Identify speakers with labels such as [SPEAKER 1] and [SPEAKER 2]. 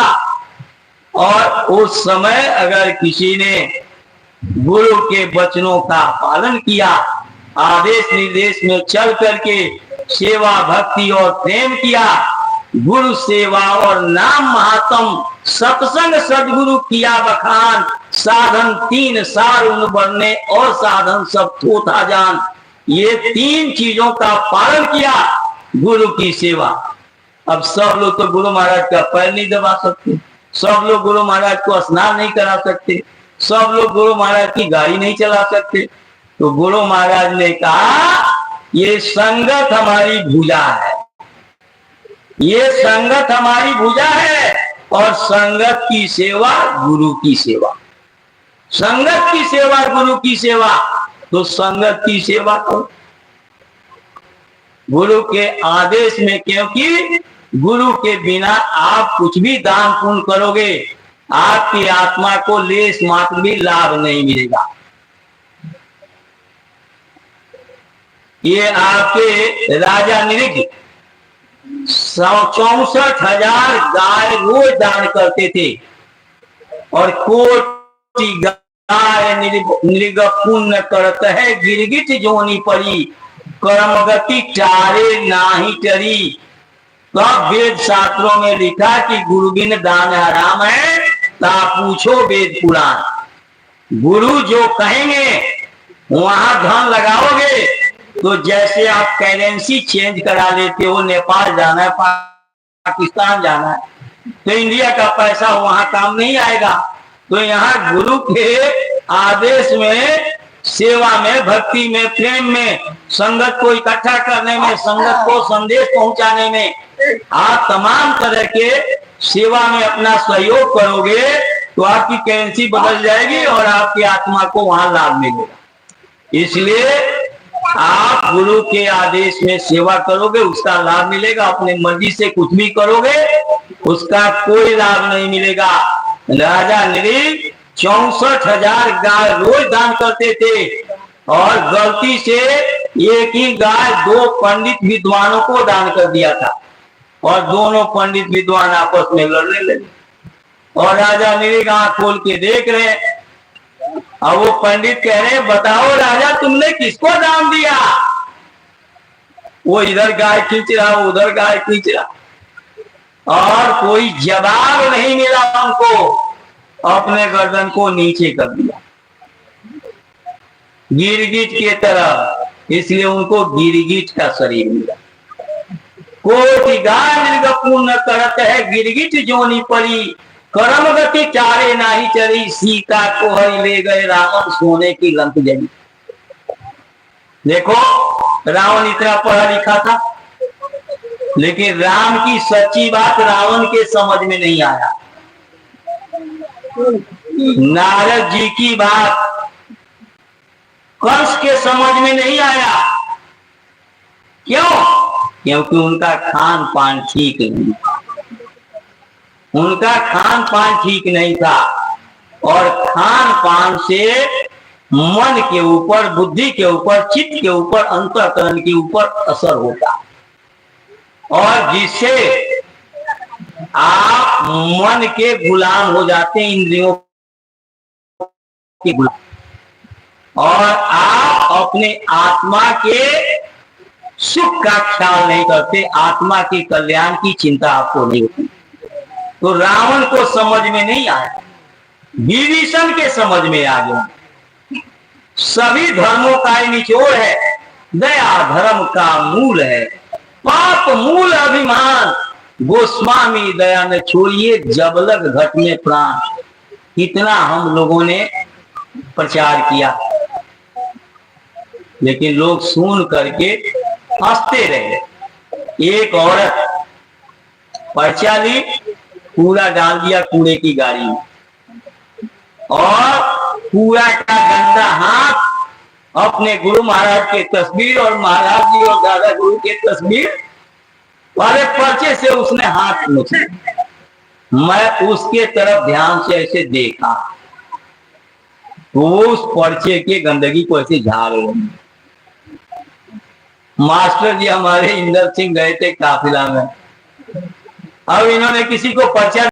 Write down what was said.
[SPEAKER 1] था। और उस समय अगर किसी ने गुरु के वचनों का पालन किया, आदेश निर्देश में चल करके सेवा भक्ति और प्रेम किया, गुरु सेवा और नाम महात्म सत्संग सदगुरु किया बखान, साधन तीन सार उन बढ़ने और साधन सब थोथा जान। ये तीन चीजों का पालन किया, गुरु की सेवा। अब सब लोग तो गुरु महाराज का पैर नहीं दबा सकते, सब लोग गुरु महाराज को स्नान नहीं करा सकते, सब लोग गुरु महाराज की गाड़ी नहीं चला सकते। तो गुरु महाराज ने कहा ये संगत हमारी भुजा है, ये संगत हमारी भुजा है, और संगत की सेवा गुरु की सेवा, संगत की सेवा गुरु की सेवा। तो संगत की सेवा करो गुरु के आदेश में, क्योंकि गुरु के बिना आप कुछ भी दान पुण्य करोगे, आपकी आत्मा को लेश मात्र भी लाभ नहीं मिलेगा। ये आपके राजा नृग 64,000 गाय रोज दान करते थे, और कोटि गाय नृग पुण्य करत है, गिरगिट जोनी पड़ी, कर्मगति टारे नाही टरी। तब वेद शास्त्रों में लिखा कि गुरु बिन दान हराम है, ता पूछो वेद पुराण। गुरु जो कहेंगे वहां धन लगाओगे, तो जैसे आप करेंसी चेंज करा लेते हो, नेपाल जाना है, पाकिस्तान जाना है, तो इंडिया का पैसा वहां काम नहीं आएगा। तो यहाँ गुरु के आदेश में, सेवा में, भक्ति में, प्रेम में, संगत को इकट्ठा करने में, संगत को संदेश पहुंचाने में, आप तमाम तरह के सेवा में अपना सहयोग करोगे, तो आपकी करेंसी बदल जाएगी और आपकी आत्मा को वहां लाभ मिलेगा। इसलिए आप गुरु के आदेश में सेवा करोगे, उसका लाभ मिलेगा। अपने मर्जी से कुछ भी करोगे, उसका कोई लाभ नहीं मिलेगा। राजा नृग 64,000 गाय रोज दान करते थे, और गलती से एक ही गाय 2 पंडित विद्वानों को दान कर दिया था, और दोनों पंडित विद्वान आपस में लड़ने लगे। और राजा नृग आंख खोल के देख रहे, अब वो पंडित कह रहे बताओ राजा तुमने किसको दान दिया? वो इधर गाय खींच रहा, उधर गाय खींच रहा, और कोई जवाब नहीं मिला उनको। अपने गर्दन को नीचे कर दिया गिरगिट के तरह, इसलिए उनको गिरगिट का शरीर मिला। कोटि गाय नृग पुण्य करत है, गिरगिट जोनी पड़ी, कर्म गति चारे नाही चली, सीता को हरि ले गए रावण सोने की लंक जली। देखो रावण इतना पढ़ा लिखा था, लेकिन राम की सच्ची बात रावण के समझ में नहीं आया। नारद जी की बात कंस के समझ में नहीं आया। क्यों? क्योंकि उनका खान पान ठीक नहीं था, उनका खान पान ठीक नहीं था, और खान पान से मन के ऊपर, बुद्धि के ऊपर, चित्त के ऊपर, अंतःकरण के ऊपर असर होता, और जिससे आप मन के गुलाम हो जाते हैं, इंद्रियों के गुलाम, और आप अपने आत्मा के सुख का ख्याल नहीं करते, आत्मा के कल्याण की चिंता आपको नहीं होती। तो रावण को समझ में नहीं आया, विभीषण के समझ में आ गया। सभी धर्मों का निचोड़ है, दया धर्म का मूल है, पाप मूल अभिमान, गोस्वामी दया न छोड़िए, जब लग घट में प्राण। इतना हम लोगों ने प्रचार किया, लेकिन लोग सुन करके हंसते रहे। एक औरत पर्चा ली, कूड़ा डाल दिया कूड़े की गाड़ी में, और कूड़ा का गंदा हाथ अपने गुरु महाराज के तस्वीर और महाराज जी और दादा गुरु के तस्वीर वाले पर्चे से उसने हाथ पोंछा। मैं उसके तरफ ध्यान से ऐसे देखा, तो उस पर्चे के गंदगी को ऐसे झाड़ रहे। मास्टर जी हमारे इंदर सिंह गए थे काफिला में, अब इन्होंने किसी को पर्चा